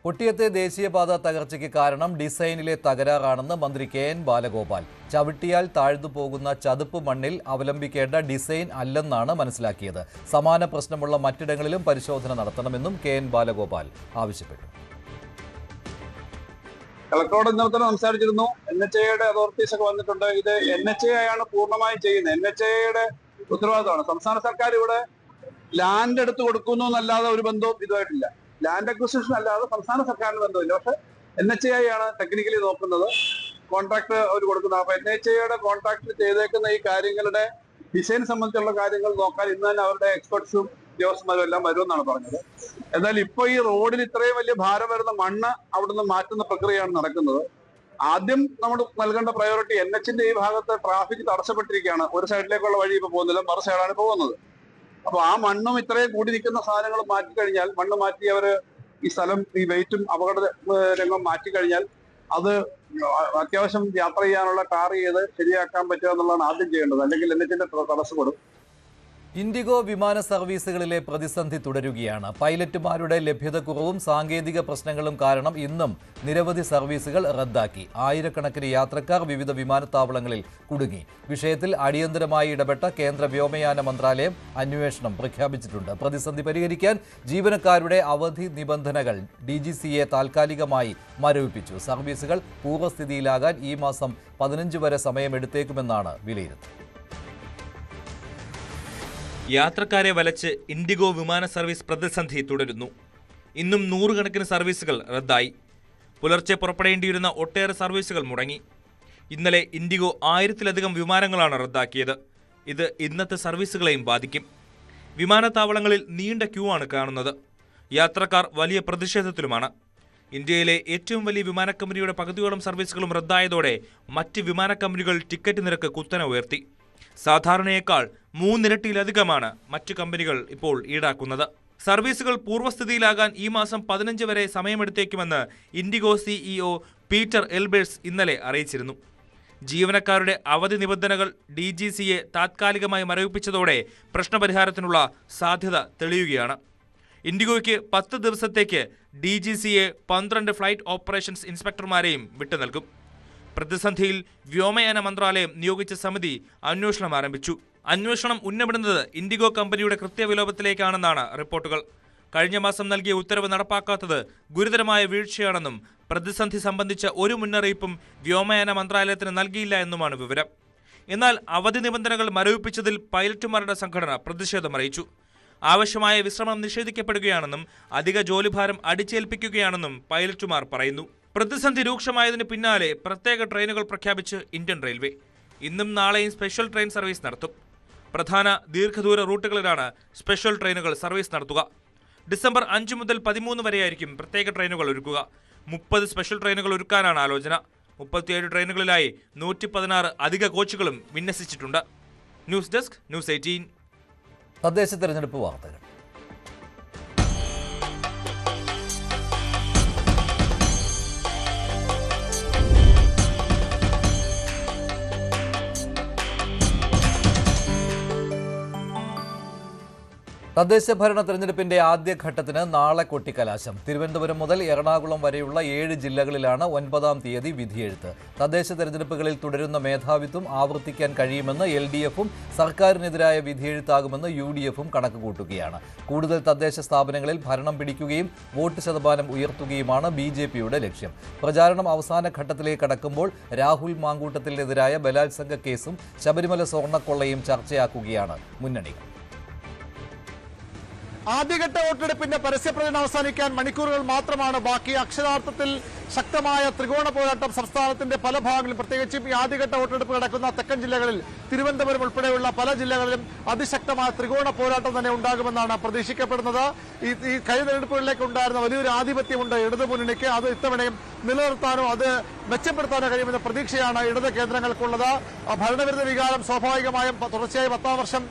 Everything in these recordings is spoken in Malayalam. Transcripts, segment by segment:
കൊട്ടിയത്തെ ദേശീയപാത തകർച്ചയ്ക്ക് കാരണം ഡിസൈനിലെ തകരാറാണെന്ന് മന്ത്രി കെ.എൻ. ബാലഗോപാൽ. ചവിട്ടിയാൽ താഴ്ന്നു പോകുന്ന ചതുപ്പ് മണ്ണിൽ അവലംബിക്കേണ്ട ഡിസൈൻ അല്ലെന്നാണ് മനസ്സിലാക്കിയത്. സമാന പ്രശ്നമുള്ള മറ്റിടങ്ങളിലും പരിശോധന നടത്തണമെന്നും കെ.എൻ. ബാലഗോപാൽ ആവശ്യപ്പെട്ടു. കളക്ടറോട് ഇന്നലെ സംസാരിച്ചിരുന്നു. NHAIയുടെ അതോറിറ്റീസ് ഒക്കെ വന്നിട്ടുണ്ട്. ഇത് NHAI ആണ് പൂർണ്ണമായും ചെയ്യുന്നത്. NHAIയുടെ ഉത്തരവാദിത്തമാണ്. സംസ്ഥാന സർക്കാർ ഇവിടെ ലാൻഡ് എടുത്ത് കൊടുക്കുന്നു എന്നല്ലാതെ ഒരു ബന്ധവും ഇതുമായിട്ടില്ല. ലാൻഡ് അക്വിസിഷൻ അല്ലാതെ സംസ്ഥാന സർക്കാരിന് ബന്ധമില്ല. പക്ഷെ NHAI ആണ് ടെക്നിക്കലി നോക്കുന്നത്, കോൺട്രാക്ട് അവർ കൊടുക്കുന്നത്. അപ്പൊ NHAIയുടെ കോൺട്രാക്ട് ചെയ്തേക്കുന്ന ഈ കാര്യങ്ങളുടെ ഡിസൈൻ സംബന്ധിച്ചുള്ള കാര്യങ്ങൾ നോക്കാൻ ഇന്ന് തന്നെ അവരുടെ എക്സ്പെർട്സും ഉദ്യോഗസ്ഥന്മാരും എല്ലാം വരുമെന്നാണ് പറഞ്ഞത്. എന്നാൽ ഇപ്പൊ ഈ റോഡിൽ ഇത്രയും വലിയ ഭാരം വരുന്ന മണ്ണ് അവിടുന്ന് മാറ്റുന്ന പ്രക്രിയയാണ് നടക്കുന്നത്. ആദ്യം നമ്മൾ നൽകേണ്ട പ്രയോറിറ്റി NHന്റെ ഈ ഭാഗത്ത് ട്രാഫിക് തടസ്സപ്പെട്ടിരിക്കുകയാണ്. ഒരു സൈഡിലേക്കുള്ള വഴി ഇപ്പൊ പോകുന്നില്ല, മറു സൈഡാണ് പോകുന്നത്. അപ്പൊ ആ മണ്ണും ഇത്രയും കൂടി നിൽക്കുന്ന സാധനങ്ങൾ മാറ്റിക്കഴിഞ്ഞാൽ, മണ്ണ് മാറ്റി അവര് ഈ സ്ഥലം, ഈ വെയിറ്റും അപകട രംഗം മാറ്റിക്കഴിഞ്ഞാൽ അത് അത്യാവശ്യം യാത്ര ചെയ്യാനുള്ള ടാർ ചെയ്ത് ശരിയാക്കാൻ പറ്റുക എന്നുള്ളതാണ് ആദ്യം ചെയ്യേണ്ടത്. അല്ലെങ്കിൽ NHന്റെ തടസ്സപ്പെടും. ഇൻഡിഗോ വിമാന സർവീസുകളിലെ പ്രതിസന്ധി തുടരുകയാണ്. പൈലറ്റുമാരുടെ ലഭ്യതക്കുറവും സാങ്കേതിക പ്രശ്നങ്ങളും കാരണം ഇന്നും നിരവധി സർവീസുകൾ റദ്ദാക്കി. ആയിരക്കണക്കിന് യാത്രക്കാർ വിവിധ വിമാനത്താവളങ്ങളിൽ കുടുങ്ങി. വിഷയത്തിൽ അടിയന്തരമായി ഇടപെട്ട കേന്ദ്ര വ്യോമയാന മന്ത്രാലയം അന്വേഷണം പ്രഖ്യാപിച്ചിട്ടുണ്ട്. പ്രതിസന്ധി പരിഹരിക്കാൻ ജീവനക്കാരുടെ അവധി നിബന്ധനകൾ DGCA താൽക്കാലികമായി മരവിപ്പിച്ചു. സർവീസുകൾ പൂർവ്വസ്ഥിതിയിലാകാൻ ഈ മാസം 15 വരെ സമയമെടുത്തേക്കുമെന്നാണ് വിലയിരുത്തൽ. യാത്രക്കാരെ വലച്ച് ഇൻഡിഗോ വിമാന സർവീസ് പ്രതിസന്ധി തുടരുന്നു. ഇന്നും നൂറുകണക്കിന് സർവീസുകൾ റദ്ദായി. പുലർച്ചെ പുറപ്പെടേണ്ടിയിരുന്ന ഒട്ടേറെ സർവീസുകൾ മുടങ്ങി. ഇന്നലെ ഇൻഡിഗോ 1000-ലധികം വിമാനങ്ങളാണ് റദ്ദാക്കിയത്. ഇത് ഇന്നത്തെ സർവീസുകളെയും ബാധിക്കും. വിമാനത്താവളങ്ങളിൽ നീണ്ട ക്യൂ ആണ് കാണുന്നത്. യാത്രക്കാർ വലിയ പ്രതിഷേധത്തിലുമാണ്. ഇന്ത്യയിലെ ഏറ്റവും വലിയ വിമാന കമ്പനിയുടെ പകുതിയോളം സർവീസുകളും റദ്ദായതോടെ മറ്റ് വിമാന കമ്പനികൾ ടിക്കറ്റ് നിരക്ക് കുത്തനെ ഉയർത്തി. സാധാരണയേക്കാൾ 3 ഇരട്ടിയിലധികമാണ് മറ്റു കമ്പനികൾ ഇപ്പോൾ ഈടാക്കുന്നത്. സർവീസുകൾ പൂർവ്വസ്ഥിതിയിലാകാൻ ഈ മാസം 15 വരെ സമയമെടുത്തേക്കുമെന്ന് ഇൻഡിഗോ CEO പീറ്റർ എൽബേഴ്സ് ഇന്നലെ അറിയിച്ചിരുന്നു. ജീവനക്കാരുടെ അവധി നിബന്ധനകൾ DGCA താത്കാലികമായി മരവിപ്പിച്ചതോടെ പ്രശ്നപരിഹാരത്തിനുള്ള സാധ്യത തെളിയുകയാണ്. ഇൻഡിഗോയ്ക്ക് 10 ദിവസത്തേക്ക് DGCA 12 ഫ്ലൈറ്റ് ഓപ്പറേഷൻസ് ഇൻസ്പെക്ടർമാരെയും വിട്ടുനൽകും. പ്രതിസന്ധിയിൽ വ്യോമയാന മന്ത്രാലയം നിയോഗിച്ച സമിതി അന്വേഷണം ആരംഭിച്ചു. അന്വേഷണം ഉന്നമിടുന്നത് ഇൻഡിഗോ കമ്പനിയുടെ കൃത്യവിലോപത്തിലേക്കാണെന്നാണ് റിപ്പോർട്ടുകൾ. കഴിഞ്ഞ മാസം നൽകിയ ഉത്തരവ് നടപ്പാക്കാത്തത് ഗുരുതരമായ വീഴ്ചയാണെന്നും പ്രതിസന്ധി സംബന്ധിച്ച ഒരു മുന്നറിയിപ്പും വ്യോമയാന മന്ത്രാലയത്തിന് നൽകിയില്ല എന്നുമാണ് വിവരം. എന്നാൽ അവധി നിബന്ധനകൾ മരവിപ്പിച്ചതിൽ പൈലറ്റുമാരുടെ സംഘടന പ്രതിഷേധമറിയിച്ചു. ആവശ്യമായ വിശ്രമം നിഷേധിക്കപ്പെടുകയാണെന്നും അധിക ജോലിഭാരം അടിച്ചേൽപ്പിക്കുകയാണെന്നും പൈലറ്റുമാർ പറയുന്നു. പ്രതിസന്ധി രൂക്ഷമായതിന് പിന്നാലെ പ്രത്യേക ട്രെയിനുകൾ പ്രഖ്യാപിച്ച് ഇന്ത്യൻ റെയിൽവേ. ഇന്നും നാളെയും സ്പെഷ്യൽ ട്രെയിൻ സർവീസ് നടത്തും. പ്രധാന ദീർഘദൂര റൂട്ടുകളിലാണ് സ്പെഷ്യൽ ട്രെയിനുകൾ സർവീസ് നടത്തുക. ഡിസംബർ 5 മുതൽ 13 വരെയായിരിക്കും പ്രത്യേക ട്രെയിനുകൾ ഒരുക്കുക. 30 സ്പെഷ്യൽ ട്രെയിനുകൾ ഒരുക്കാനാണ് ആലോചന. 37 ട്രെയിനുകളിലായി 116 അധിക കോച്ചുകളും വിന്യസിച്ചിട്ടുണ്ട്. News desk, news 18. തദ്ദേശ തെരഞ്ഞെടുപ്പ് വാർത്തകൾ. തദ്ദേശ ഭരണ തെരഞ്ഞെടുപ്പിന്റെ ആദ്യഘട്ടത്തിന് നാളെ കൊട്ടിക്കലാശം. തിരുവനന്തപുരം മുതൽ എറണാകുളം വരെയുള്ള 7 ജില്ലകളിലാണ് 9-ാം തീയതി വിധിയെഴുത്ത്. തദ്ദേശ തെരഞ്ഞെടുപ്പുകളിൽ തുടരുന്ന മേധാവിത്വം ആവർത്തിക്കാൻ കഴിയുമെന്ന് LDFും സർക്കാരിനെതിരായ വിധിയെഴുത്താകുമെന്ന് UDFും കണക്കുകൂട്ടുകയാണ്. കൂടുതൽ തദ്ദേശ സ്ഥാപനങ്ങളിൽ ഭരണം പിടിക്കുകയും വോട്ട് ശതമാനം ഉയർത്തുകയുമാണ് BJPയുടെ ലക്ഷ്യം. പ്രചാരണം അവസാന ഘട്ടത്തിലേക്ക് കടക്കുമ്പോൾ രാഹുൽ മാങ്കൂട്ടത്തിനെതിരായ ബലാത്സംഗ കേസും ശബരിമല സ്വർണ്ണക്കൊള്ളയും ചർച്ചയാക്കുകയാണ് മുന്നണികൾ. ആദ്യഘട്ട വോട്ടെടുപ്പിന്റെ പരസ്യപ്രചരണം അവസാനിക്കാൻ മണിക്കൂറുകൾ മാത്രമാണ് ബാക്കി. അക്ഷരാർത്ഥത്തിൽ ശക്തമായ ത്രികോണ പോരാട്ടം സംസ്ഥാനത്തിന്റെ പല ഭാഗങ്ങളിലും, പ്രത്യേകിച്ചും ഈ ആദ്യഘട്ട വോട്ടെടുപ്പ് നടക്കുന്ന തെക്കൻ ജില്ലകളിൽ, തിരുവനന്തപുരം ഉൾപ്പെടെയുള്ള പല ജില്ലകളിലും അതിശക്തമായ ത്രികോണ പോരാട്ടം തന്നെ ഉണ്ടാകുമെന്നാണ് പ്രതീക്ഷിക്കപ്പെടുന്നത്. ഈ കഴിഞ്ഞ തെരഞ്ഞെടുപ്പുകളിലേക്ക് ഉണ്ടായിരുന്ന വലിയൊരു ആധിപത്യമുണ്ട് ഇടതു മുന്നണിക്ക്. അത് ഇത്തവണയും നിലനിർത്താനോ അത് മെച്ചപ്പെടുത്താനോ കഴിയുമെന്ന പ്രതീക്ഷയാണ് ഇടത് കേന്ദ്രങ്ങൾക്കുള്ളത്. ഭരണവിരുദ്ധ വികാരം സ്വാഭാവികമായും തുടർച്ചയായി 10-ാം വർഷം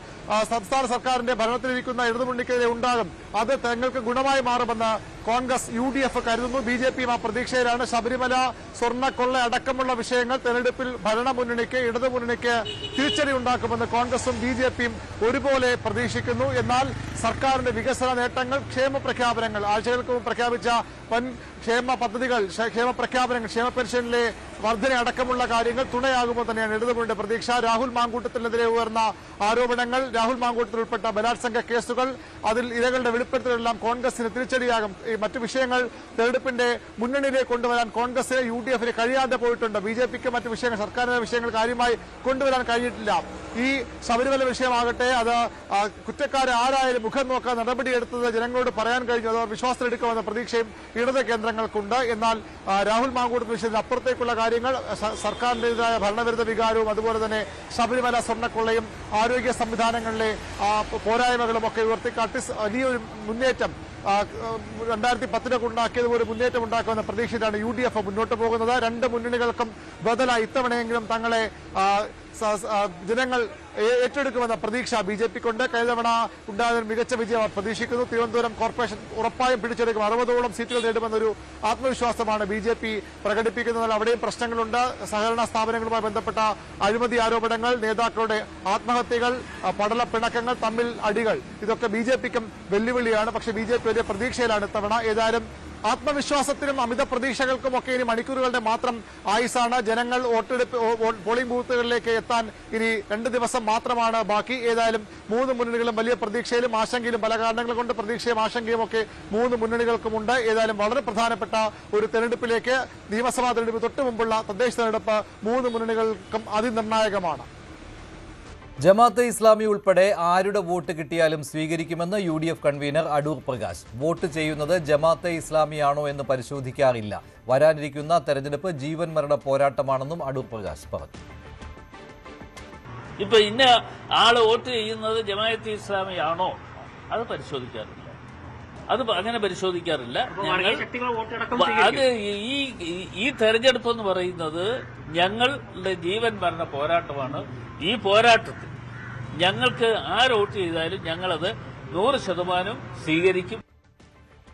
സംസ്ഥാന സർക്കാരിന്റെ ഭരണത്തിലിരിക്കുന്ന ഇടതുമുന്നണിക്കെതിരെ ഉണ്ടാകും. അത് തങ്ങൾക്ക് ഗുണമായി മാറുമെന്ന് കോൺഗ്രസ് UDF കരുതുന്നു. BJPയും ആ പ്രതീക്ഷയിലാണ്. ശബരിമല സ്വർണ്ണക്കൊള്ള അടക്കമുള്ള വിഷയങ്ങൾ തെരഞ്ഞെടുപ്പിൽ ഭരണമുന്നണിക്ക്, ഇടതുമുന്നണിക്ക് തിരിച്ചടി ഉണ്ടാക്കുമെന്ന് കോൺഗ്രസും BJPയും ഒരുപോലെ പ്രതീക്ഷിക്കുന്നു. എന്നാൽ സർക്കാരിന്റെ വികസന നേട്ടങ്ങൾ, ക്ഷേമ പ്രഖ്യാപനങ്ങൾ, ആഴ്ചകൾക്ക് മുമ്പ് പ്രഖ്യാപിച്ച വൻ ക്ഷേമ പദ്ധതികൾ, ക്ഷേമ പ്രഖ്യാപനങ്ങൾ, ക്ഷേമ പെൻഷനിലെ വർധന അടക്കമുള്ള കാര്യങ്ങൾ തുണയാകുമ്പോൾ തന്നെയാണ് ഇടതുമുന്നണിയുടെ പ്രതീക്ഷ. രാഹുൽ മാങ്കൂട്ടത്തിനെതിരെ ഉയർന്ന ആരോപണങ്ങൾ, രാഹുൽ മാങ്കൂട്ടത്തിൽ ഉൾപ്പെട്ട ബലാത്സംഗ കേസുകൾ, അതിൽ ഇരകളുടെ വെളിപ്പെടുത്തലെല്ലാം കോൺഗ്രസിന് തിരിച്ചടിയാകും. ഈ മറ്റു വിഷയങ്ങൾ തെരഞ്ഞെടുപ്പിന്റെ മുന്നണിയിലേക്ക് കൊണ്ടുവരാൻ കോൺഗ്രസിന് UDF കഴിയാതെ പോയിട്ടുണ്ട്. BJPക്ക് മറ്റു വിഷയങ്ങൾ, സർക്കാരിന്റെ വിഷയങ്ങൾ കാര്യമായി കൊണ്ടുവരാൻ കഴിഞ്ഞിട്ടില്ല. ഈ ശബരിമല വിഷയമാകട്ടെ, അത് കുറ്റക്കാരെ ആരായാലും മുഖം നോക്കാൻ നടപടിയെടുത്തത് ജനങ്ങളോട് പറയാൻ കഴിഞ്ഞു. അത് വിശ്വാസത്തിലെടുക്കുമെന്ന പ്രതീക്ഷയും ഇടത് കേന്ദ്രങ്ങൾക്കുണ്ട്. എന്നാൽ രാഹുൽ മാങ്കൂട്ടത്തിൽ വിഷയത്തിന് അപ്പുറത്തേക്കുള്ള കാര്യങ്ങൾ, സർക്കാരിന്റേതായ ഭരണവിരുദ്ധ വികാരവും അതുപോലെ തന്നെ ശബരിമല സ്വർണ്ണക്കൊള്ളയും ആരോഗ്യ സംവിധാനങ്ങളിലെ പോരായ്മകളും ഒക്കെ ഉയർത്തിക്കാട്ടി വലിയൊരു മുന്നേറ്റം 2010 ഉണ്ടാക്കിയതുപോലെ മുന്നേറ്റം ഉണ്ടാക്കുമെന്ന പ്രതീക്ഷയിലാണ് UDF മുന്നോട്ട് പോകുന്നത്. രണ്ട് മുന്നണികൾക്കും ബദലായി ഇത്തവണയെങ്കിലും തങ്ങളെ ജനങ്ങൾ ഏറ്റെടുക്കുമെന്ന പ്രതീക്ഷ BJPക്കുണ്ട്. കഴിഞ്ഞ തവണ ഉണ്ടായതിൽ മികച്ച വിജയം അവർ പ്രതീക്ഷിക്കുന്നു. തിരുവനന്തപുരം കോർപ്പറേഷൻ ഉറപ്പായും പിടിച്ചെടുക്കും. 60ഓളം സീറ്റുകൾ നേടുമെന്നൊരു ആത്മവിശ്വാസമാണ് BJP പ്രകടിപ്പിക്കുന്നത്. അവിടെയും പ്രശ്നങ്ങളുണ്ട്. സഹകരണ സ്ഥാപനങ്ങളുമായി ബന്ധപ്പെട്ട അഴിമതി ആരോപണങ്ങൾ, നേതാക്കളുടെ ആത്മഹത്യകൾ, പടല പിണക്കങ്ങൾ, തമ്മിൽ അടികൾ, ഇതൊക്കെ BJPക്കും വെല്ലുവിളിയാണ്. പക്ഷേ BJP വലിയ പ്രതീക്ഷയിലാണ് ഇത്തവണ. ഏതായാലും ആത്മവിശ്വാസത്തിനും അമിത പ്രതീക്ഷകൾക്കും ഒക്കെ ഇനി മണിക്കൂറുകളുടെ മാത്രം ആയുസാണ്. ജനങ്ങൾ പോളിംഗ് ബൂത്തുകളിലേക്ക് എത്താൻ ഇനി 2 ദിവസം മാത്രമാണ് ബാക്കി. ഏതായാലും 3 മുന്നണികളും വലിയ പ്രതീക്ഷയിലും ആശങ്കയിലും, പല കാരണങ്ങൾ കൊണ്ട് പ്രതീക്ഷയും ആശങ്കയും ഒക്കെ 3 മുന്നണികൾക്കുമുണ്ട്. ഏതായാലും വളരെ പ്രധാനപ്പെട്ട ഒരു തെരഞ്ഞെടുപ്പിലേക്ക്, നിയമസഭാ തെരഞ്ഞെടുപ്പ് തൊട്ടു മുമ്പുള്ള തദ്ദേശ തെരഞ്ഞെടുപ്പ് 3 മുന്നണികൾക്കും അതിനിർണായകമാണ്. ജമാഅത്തെ ഇസ്ലാമി ഉൾപ്പെടെ ആരുടെ വോട്ട് കിട്ടിയാലും സ്വീകരിക്കുമെന്ന് UDF convener Adoor Prakash. Vote ചെയ്യുന്നത് ജമാഅത്തെ ഇസ്ലാമിയാണോ എന്ന് പരിശോധിക്കാറില്ല. വരാനിരിക്കുന്ന തെരഞ്ഞെടുപ്പ് ജീവൻ മരണ പോരാട്ടമാണെന്നും അടൂർ പ്രകാശ് പറഞ്ഞു. ഇപ്പൊ ഇന്ന ആള് വോട്ട് ചെയ്യുന്നത് ജമാഅത്തെ ഇസ്ലാമിയാണോ അത് പരിശോധിക്കാറില്ല. അത് അങ്ങനെ പരിശോധിക്കാറില്ല. അത് ഈ തെരഞ്ഞെടുപ്പ് എന്ന് പറയുന്നത് ഞങ്ങളുടെ ജീവൻ മരണ പോരാട്ടമാണ്. ഈ പോരാട്ടത്തിൽ ഞങ്ങൾക്ക് ആര് വോട്ട് ചെയ്താലും ഞങ്ങളത് 100% സ്വീകരിക്കും.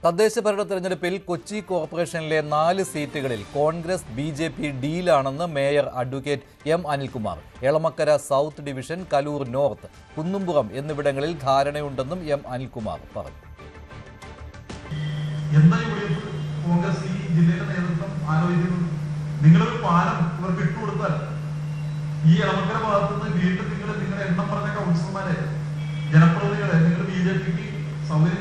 തദ്ദേശ ഭരണ തെരഞ്ഞെടുപ്പിൽ കൊച്ചി കോർപ്പറേഷനിലെ 4 സീറ്റുകളിൽ കോൺഗ്രസ് BJP ഡീലാണെന്ന് mayor advocate M. Anilkumar. Elamakkara south division, Kaloor north, Kunnumpuram എന്നിവിടങ്ങളിൽ ധാരണയുണ്ടെന്നും M. അനിൽകുമാർ പറഞ്ഞു. കോൺഗ്രസ് ഈ ജില്ലയുടെ നേതൃത്വം ആലോചിക്കുന്നത് നിങ്ങളൊരു പാലം ഇവർക്ക് ഇട്ടുകൊടുത്താൽ ഈ എളമക്കര ഭാഗത്ത് നിന്ന് വീണ്ടും നിങ്ങളുടെ എണ്ണം പറഞ്ഞ കൗൺസിലർമാരെ, ജനപ്രതിനിധികളെ നിങ്ങൾ BJPക്ക് സൗകര്യം